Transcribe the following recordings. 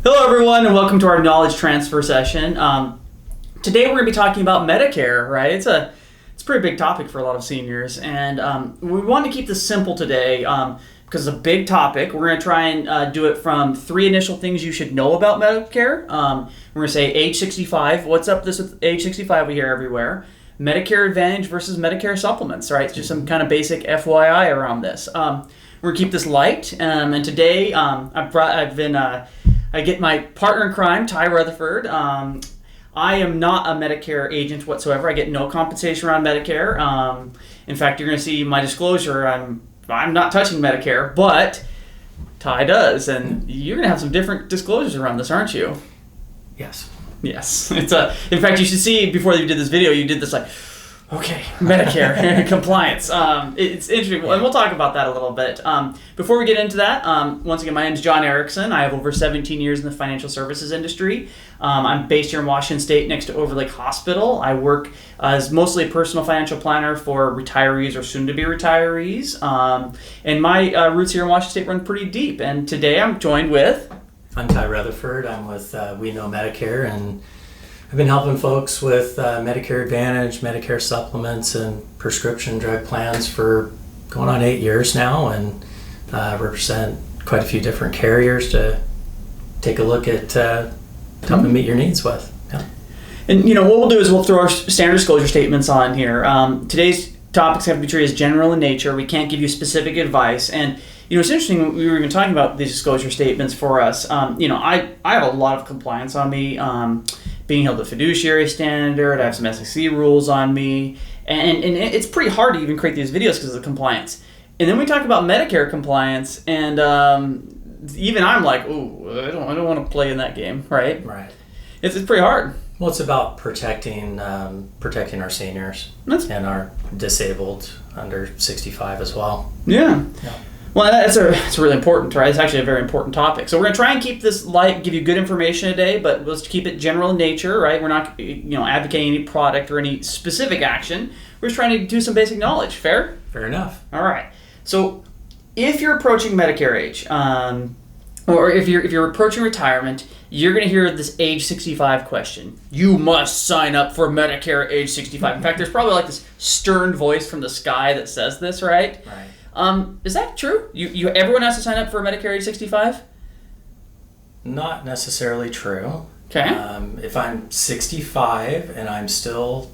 Hello everyone and welcome to our knowledge transfer session. Today we're going to be talking about Medicare, right? It's a pretty big topic for a lot of seniors, and we want to keep this simple today because it's a big topic. We're going to try and do it from 3 initial things you should know about Medicare. We're going to say age 65. What's up this with age 65 we hear everywhere. Medicare Advantage versus Medicare supplements, right? It's just some kind of basic FYI around this. We're going to keep this light, and today I get my partner in crime, Ty Rutherford. I am not a Medicare agent whatsoever. I get no compensation around Medicare. In fact, you're going to see my disclosure. I'm not touching Medicare, but Ty does, and you're going to have some different disclosures around this, aren't you? Yes. Yes. In fact, you should see before you did this video, you did this like, okay, Medicare compliance. It's interesting, and we'll talk about that a little bit. Before we get into that, once again, my name is John Erickson. I have over 17 years in the financial services industry. I'm based here in Washington State next to Overlake Hospital. I work as mostly a personal financial planner for retirees or soon-to-be retirees. And my roots here in Washington State run pretty deep. And today I'm joined with... I'm Ty Rutherford. I'm with We Know Medicare, and I've been helping folks with Medicare Advantage, Medicare supplements, and prescription drug plans for going on 8 years now, and represent quite a few different carriers to take a look at helping meet your needs with. Yeah. And what we'll do is we'll throw our standard disclosure statements on here. Today's topics have to be treated as general in nature. We can't give you specific advice. And it's interesting, we were even talking about these disclosure statements for us. I have a lot of compliance on me. Being held to fiduciary standard, I have some SEC rules on me, and it's pretty hard to even create these videos because of the compliance. And then we talk about Medicare compliance, and even I'm like, ooh, I don't want to play in that game, right? Right. It's pretty hard. Well, it's about protecting our seniors and our disabled under 65 as well. Yeah. Well, it's really important, right? It's actually a very important topic. So we're going to try and keep this light, give you good information today, but let's keep it general in nature, right? We're not, advocating any product or any specific action. We're just trying to do some basic knowledge. Fair? Fair enough. All right. So if you're approaching Medicare age, or if you're approaching retirement, you're going to hear this age 65 question. You must sign up for Medicare age 65. In fact, there's probably like this stern voice from the sky that says this, right? Right. Is that true? Everyone has to sign up for Medicare age 65? Not necessarily true. Okay. If I'm 65 and I'm still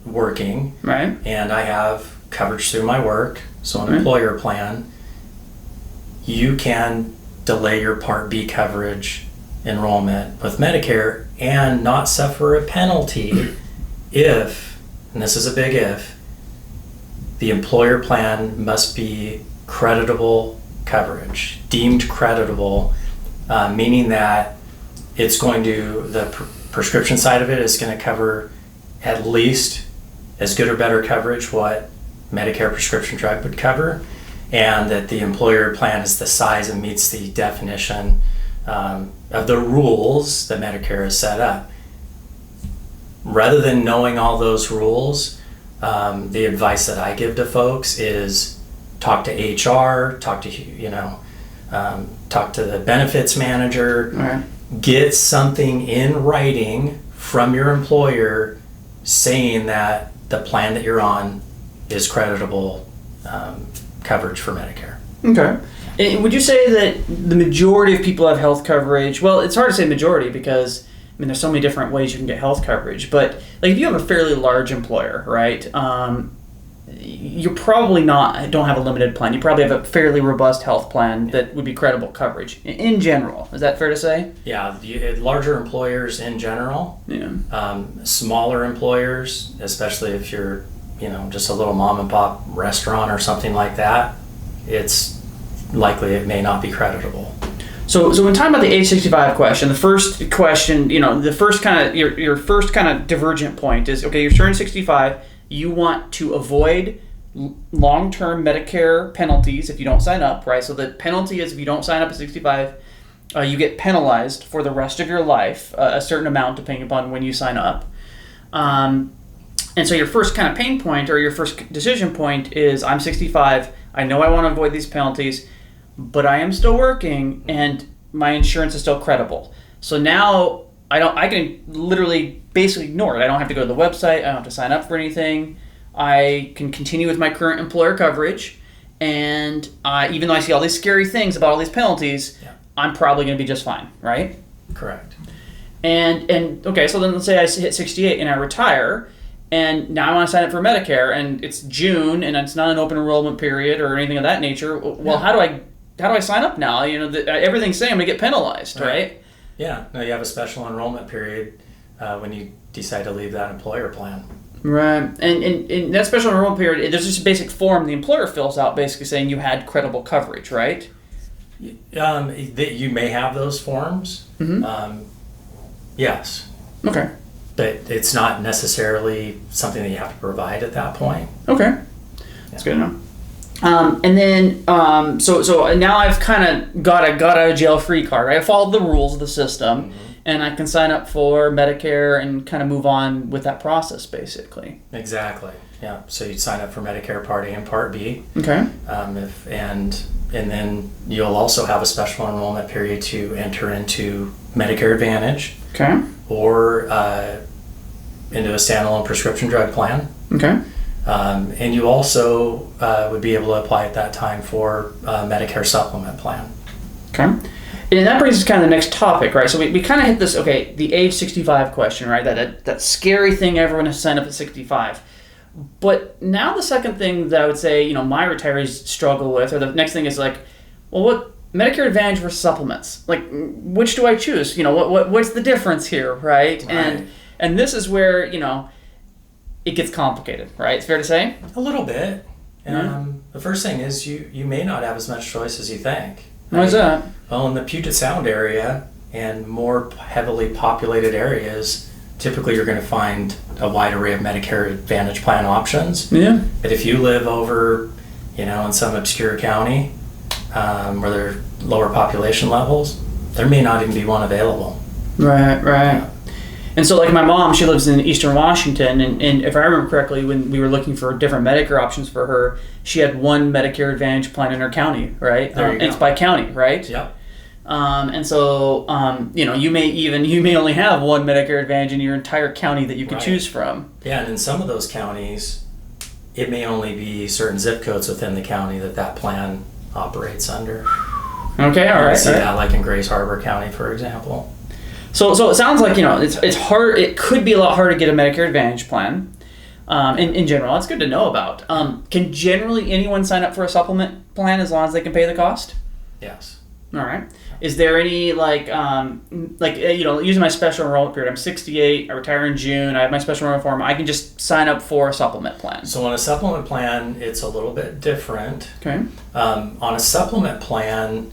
working, right, and I have coverage through my work, so an employer plan, you can delay your Part B coverage enrollment with Medicare and not suffer a penalty if, and this is a big if, the employer plan must be creditable coverage, deemed creditable, meaning that it's going to, the prescription side of it is going to cover at least as good or better coverage what Medicare prescription drug would cover, and that the employer plan is the size and meets the definition of the rules that Medicare has set up. Rather than knowing all those rules, the advice that I give to folks is talk to HR, talk to the benefits manager, right, get something in writing from your employer saying that the plan that you're on is creditable coverage for Medicare. Okay. And would you say that the majority of people have health coverage? Well, it's hard to say majority because there's so many different ways you can get health coverage. But like if you have a fairly large employer, right, you probably don't have a limited plan. You probably have a fairly robust health plan that would be credible coverage in general. Is that fair to say? Yeah, larger employers in general. Yeah. Smaller employers, especially if you're, just a little mom and pop restaurant or something like that, it's likely it may not be creditable. So when talking about the age 65 question, the first question, the first kind of your first kind of divergent point is, okay, you're turning 65, you want to avoid long-term Medicare penalties if you don't sign up, right? So the penalty is if you don't sign up at 65, you get penalized for the rest of your life, a certain amount depending upon when you sign up. And so your first kind of pain point or your first decision point is, I'm 65, I know I want to avoid these penalties, but I am still working and my insurance is still credible. So now I can literally basically ignore it. I don't have to go to the website. I don't have to sign up for anything. I can continue with my current employer coverage. And even though I see all these scary things about all these penalties, I'm probably going to be just fine, right? Correct. And okay, so then let's say I hit 68 and I retire, and now I want to sign up for Medicare, and it's June, and it's not an open enrollment period or anything of that nature. Well, how do I sign up now? Everything's saying I'm going to get penalized, right? Yeah. No, you have a special enrollment period when you decide to leave that employer plan. Right, and in that special enrollment period, there's just a basic form the employer fills out, basically saying you had credible coverage, right? You may have those forms. Mm-hmm. Yes. Okay. But it's not necessarily something that you have to provide at that point. Okay. That's good to know. And then, so now I've kind of got a got out of jail free card. Right? I followed the rules of the system, and I can sign up for Medicare and kind of move on with that process, basically. Exactly. Yeah. So you'd sign up for Medicare Part A and Part B. Okay. And then you'll also have a special enrollment period to enter into Medicare Advantage. Okay. Or into a standalone prescription drug plan. Okay. And you also would be able to apply at that time for a Medicare supplement plan. Okay. And that brings us kind of the next topic, right? So we kind of hit this, the age 65 question, right? That scary thing everyone has signed up at 65. But now the second thing that I would say, my retirees struggle with, or the next thing is like, well, what Medicare Advantage versus supplements? Like, which do I choose? What's the difference here, right? And this is where, it gets complicated, right? It's fair to say? A little bit. The first thing is you may not have as much choice as you think. Why is that? Well, in the Puget Sound area and more heavily populated areas, typically you're going to find a wide array of Medicare Advantage plan options. Yeah. But if you live over, in some obscure county where there are lower population levels, there may not even be one available. Right. Yeah. And so, like my mom, she lives in Eastern Washington, and if I remember correctly, when we were looking for different Medicare options for her, she had one Medicare Advantage plan in her county, right? And it's by county, right? Yep. And so, you may only have one Medicare Advantage in your entire county that you can choose from. Yeah, and in some of those counties, it may only be certain zip codes within the county that plan operates under. Okay, all right. See that, like in Grace Harbor County, for example. So it sounds like it's hard. It could be a lot harder to get a Medicare Advantage plan. In general, it's good to know about. Can generally anyone sign up for a supplement plan as long as they can pay the cost? Yes. All right. Is there any using my special enrollment period? I'm 68. I retire in June. I have my special enrollment form. I can just sign up for a supplement plan. So on a supplement plan, it's a little bit different. Okay. On a supplement plan,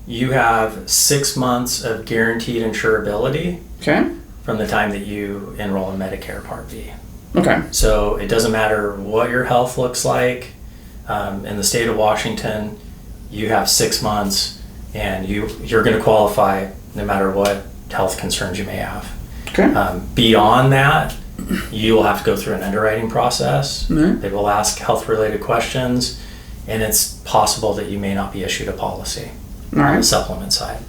you have 6 months of guaranteed insurability. Okay. From the time that you enroll in Medicare Part B. Okay. So it doesn't matter what your health looks like. In the state of Washington, you have 6 months, and you're going to qualify no matter what health concerns you may have. Okay. Beyond that, you will have to go through an underwriting process. Mm-hmm. They will ask health-related questions, and it's possible that you may not be issued a policy. All right. On the supplement side.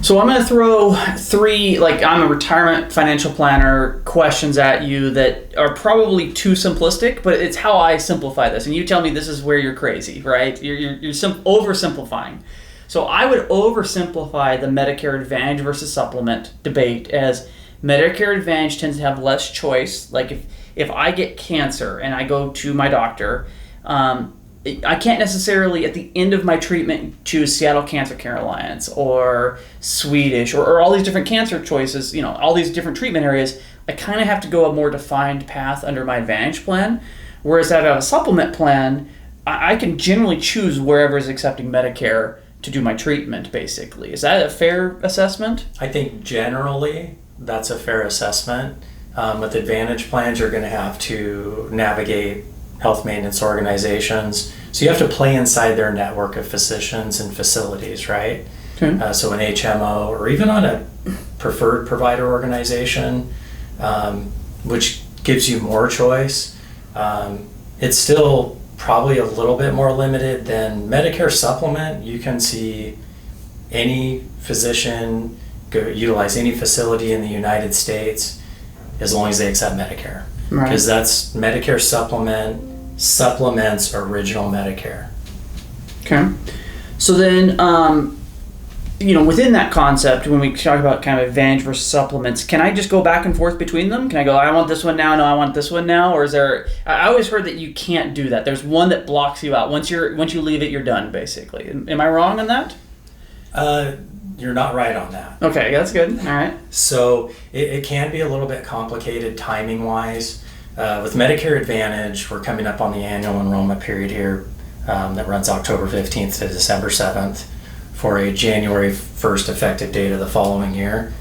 So I'm going to throw three, I'm a retirement financial planner, questions at you that are probably too simplistic, but it's how I simplify this. And you tell me this is where you're crazy, right? You're oversimplifying. So I would oversimplify the Medicare Advantage versus supplement debate as Medicare Advantage tends to have less choice. Like if I get cancer and I go to my doctor, I can't necessarily, at the end of my treatment, choose Seattle Cancer Care Alliance or Swedish or all these different cancer choices, all these different treatment areas. I kind of have to go a more defined path under my Advantage plan. Whereas out of a supplement plan, I can generally choose wherever is accepting Medicare to do my treatment, basically. Is that a fair assessment? I think generally that's a fair assessment. With Advantage plans, you're going to have to navigate health maintenance organizations. So you have to play inside their network of physicians and facilities, right? Okay. So an HMO or even on a preferred provider organization, which gives you more choice. It's still probably a little bit more limited than Medicare supplement. You can see any physician go utilize any facility in the United States as long as they accept Medicare. Right. Because that's Medicare supplements original Medicare. Okay. So then, within that concept, when we talk about kind of advantage versus supplements, can I just go back and forth between them? Can I go, I want this one now, no, I want this one now? Or is there, I always heard that you can't do that. There's one that blocks you out. Once you leave it, you're done, basically. Am I wrong on that? You're not right on that. Okay, that's good. All right. So it can be a little bit complicated timing-wise. With Medicare Advantage, we're coming up on the annual enrollment period here that runs October 15th to December 7th for a January 1st effective date of the following year.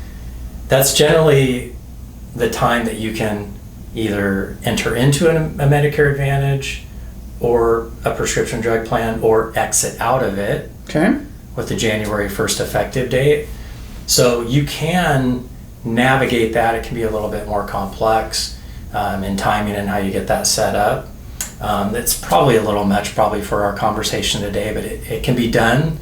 That's generally the time that you can either enter into a Medicare Advantage or a prescription drug plan or exit out of it. Okay. With the January 1st effective date. So you can navigate that. It can be a little bit more complex in timing and how you get that set up. It's probably a little much for our conversation today, but it can be done.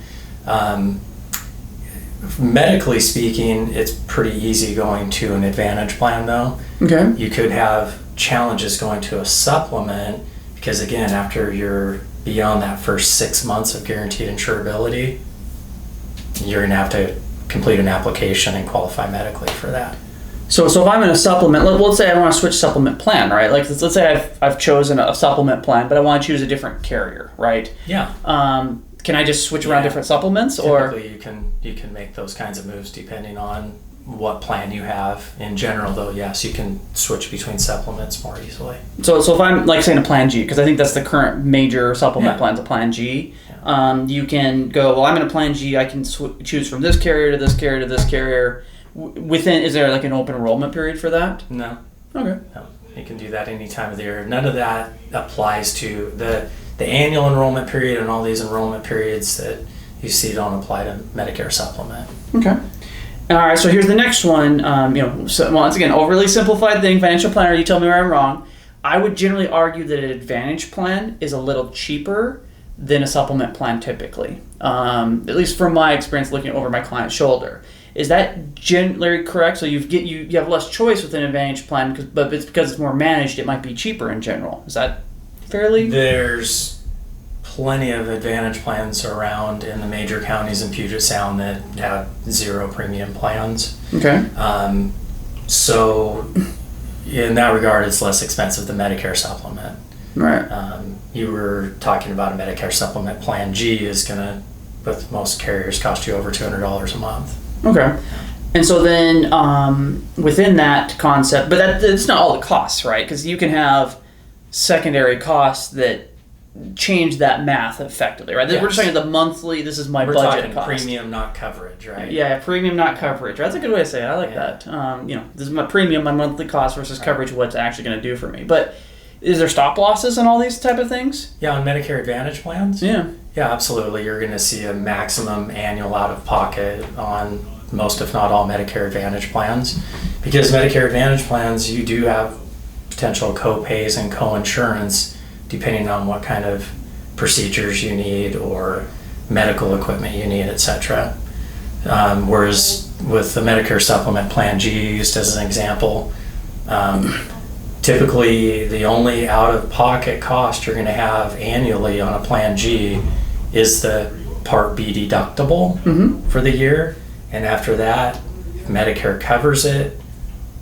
Medically speaking, it's pretty easy going to an Advantage plan though. Okay. You could have challenges going to a supplement because again, after you're beyond that first 6 months of guaranteed insurability, you're going to have to complete an application and qualify medically for that. So if I'm in a supplement, let's say I want to switch supplement plan, right? Like let's say I've chosen a supplement plan, but I want to choose a different carrier, right? Yeah. Can I just switch around different supplements, or typically you can make those kinds of moves depending on what plan you have. In general, though, yes, you can switch between supplements more easily. So if I'm like saying a Plan G, because I think that's the current major supplement plan's a Plan G. Yeah. You can go, well, I'm in a Plan G. I can choose from this carrier to this carrier to this carrier. Is there like an open enrollment period for that? No. Okay. No, you can do that any time of the year. None of that applies to the annual enrollment period, and all these enrollment periods that you see don't apply to Medicare supplement. Okay. All right, so here's the next one. So once again, overly simplified thing, financial planner, you tell me where I'm wrong. I would generally argue that an Advantage plan is a little cheaper than a supplement plan typically, at least from my experience looking over my client's shoulder. Is that generally correct? So you have less choice with an Advantage plan, but it's because it's more managed, it might be cheaper in general. Is that fairly? There's plenty of Advantage plans around in the major counties in Puget Sound that have zero premium plans. Okay. So in that regard, it's less expensive than Medicare supplement. Right. You were talking about a Medicare supplement plan G is going to, with most carriers, cost you over $200 a month. Okay. And so then within that concept, but it's not all the costs, right? Because you can have secondary costs that change that math effectively, right? Yes. We're just talking the monthly, this is my budget talking cost. Premium, not coverage, right? Yeah, premium, not coverage. That's a good way to say it. I like that. This is my premium, my monthly cost versus coverage, what's actually going to do for me. But is there stop losses and all these type of things? Yeah, on Medicare Advantage plans? Yeah. Yeah, absolutely. You're going to see a maximum annual out-of-pocket on most, if not all, Medicare Advantage plans. Because Medicare Advantage plans, you do have potential co-pays and co-insurance depending on what kind of procedures you need or medical equipment you need, etc. Whereas with the Medicare Supplement Plan G, used as an example, typically the only out-of-pocket cost you're going to have annually on a Plan G is the Part B deductible for the year. And after that, if Medicare covers it,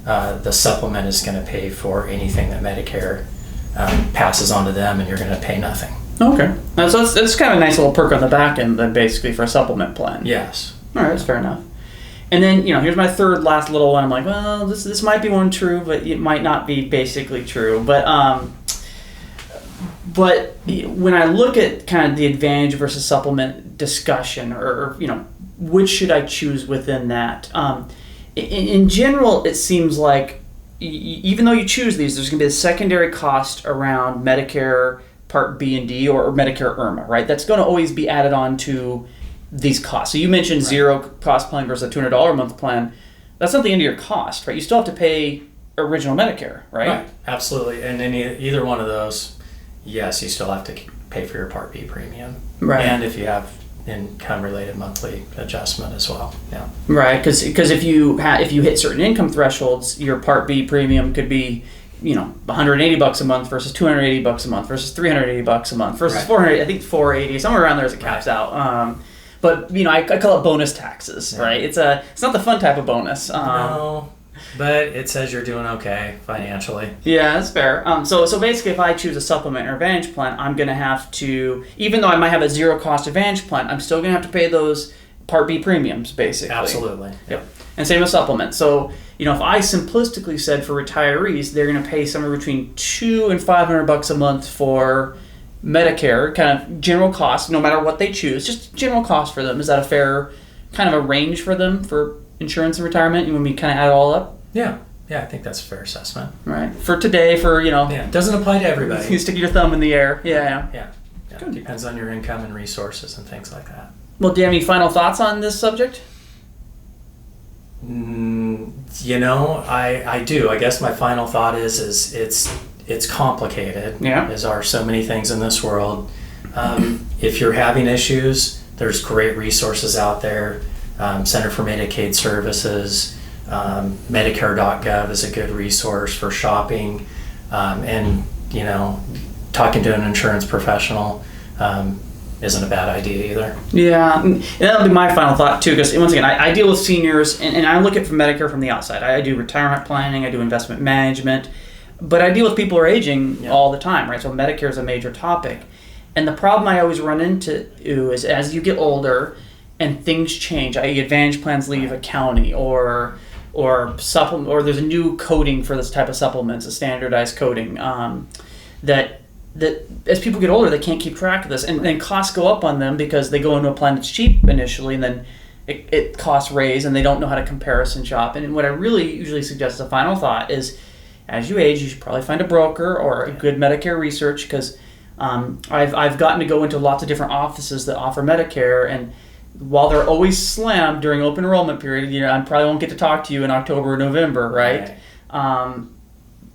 the supplement is going to pay for anything that Medicare passes on to them, and you're going to pay nothing. Okay. So that's kind of a nice little perk on the back end then, basically, for a supplement plan. Yes. All right, that's fair enough. And then, here's my third last little one. I'm like, well, this might be one true, but it might not be basically true. But when I look at kind of the Advantage versus supplement discussion, or which should I choose within that? In general, it seems like even though you choose these, there's going to be a secondary cost around Medicare Part B and D or Medicare IRMA, right? That's going to always be added on to these costs. So you mentioned zero cost plan versus a $200 a month plan. That's not the end of your cost, right? You still have to pay original Medicare, right? Right, absolutely. And either one of those, yes, you still have to pay for your Part B premium. Right. And if you have income-related monthly adjustment as well. Yeah. Right, because if you hit certain income thresholds, your Part B premium could be, $180 a month versus $280 a month versus $380 a month versus Right. 400. I think 480, somewhere around there as it caps out. But I call it bonus taxes, Yeah. right? It's not the fun type of bonus. No, but it says you're doing okay financially. Yeah, that's fair. So basically, if I choose a supplement or advantage plan, I'm going to have to, even though I might have a zero cost advantage plan, I'm still going to have to pay those Part B premiums, basically. Absolutely. Yep. And same with supplements. So, if I simplistically said for retirees, they're going to pay somewhere between $200 and $500 a month for Medicare, kind of general cost, no matter what they choose, just general cost for them. Is that a fair kind of a range for them for insurance and retirement when we kind of add it all up? Yeah, I think that's a fair assessment. Right. For today, Yeah, it doesn't apply to everybody. you stick your thumb in the air. Yeah. Yeah. It depends on your income and resources and things like that. Well, do you have any final thoughts on this subject? I do. I guess my final thought is it's complicated. Yeah. As are so many things in this world. If you're having issues, there's great resources out there. Center for Medicaid Services, Medicare.gov is a good resource for shopping, and talking to an insurance professional isn't a bad idea either. Yeah, and that'll be my final thought too, because once again, I deal with seniors, and I look at Medicare from the outside. I do retirement planning, I do investment management, but I deal with people who are aging all the time, right? So Medicare is a major topic. And the problem I always run into is as you get older and things change, i.e. advantage plans leave a county or supplement, or there's a new coding for this type of supplements, a standardized coding, that as people get older, they can't keep track of this, and then costs go up on them because they go into a plan that's cheap initially, and then it costs raise, and they don't know how to comparison shop. And what I really usually suggest as a final thought is, as you age, you should probably find a broker or a good Medicare research, because I've gotten to go into lots of different offices that offer Medicare, and while they're always slammed during open enrollment period, I probably won't get to talk to you in October or November, right?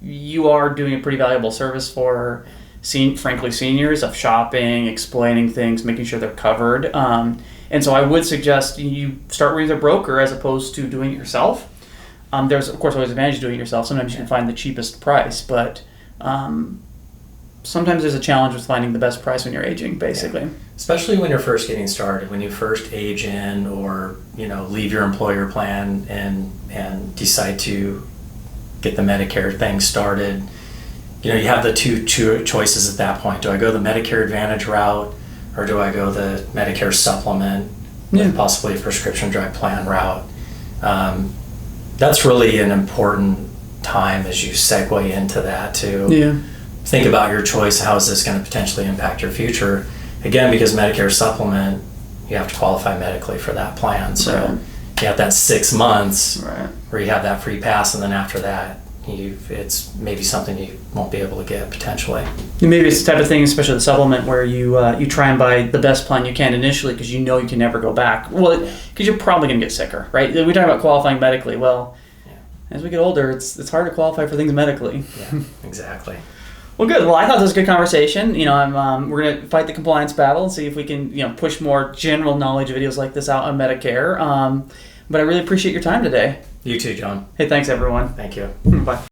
You are doing a pretty valuable service for frankly seniors, of shopping, explaining things, making sure they're covered. And so I would suggest you start with a broker as opposed to doing it yourself. There's of course always an advantage to doing it yourself. Sometimes you can find the cheapest price, but sometimes there's a challenge with finding the best price when you're aging, basically. Yeah. Especially when you're first getting started, when you first age in or leave your employer plan and decide to get the Medicare thing started. You have the two choices at that point. Do I go the Medicare Advantage route, or do I go the Medicare supplement with possibly a prescription drug plan route? That's really an important time as you segue into that to think about your choice. How is this going to potentially impact your future? Again, because Medicare supplement, you have to qualify medically for that plan. So you have that 6 months where you have that free pass, and then after that, it's maybe something you won't be able to get potentially. Maybe it's the type of thing, especially the supplement, where you try and buy the best plan you can initially because you can never go back. Well, because you're probably going to get sicker, right? We talk about qualifying medically. Well, as we get older, it's hard to qualify for things medically. Yeah, exactly. Well, good. Well, I thought this was a good conversation. We're going to fight the compliance battle and see if we can push more general knowledge videos like this out on Medicare. But I really appreciate your time today. You too, John. Hey, thanks everyone. Thank you. Bye.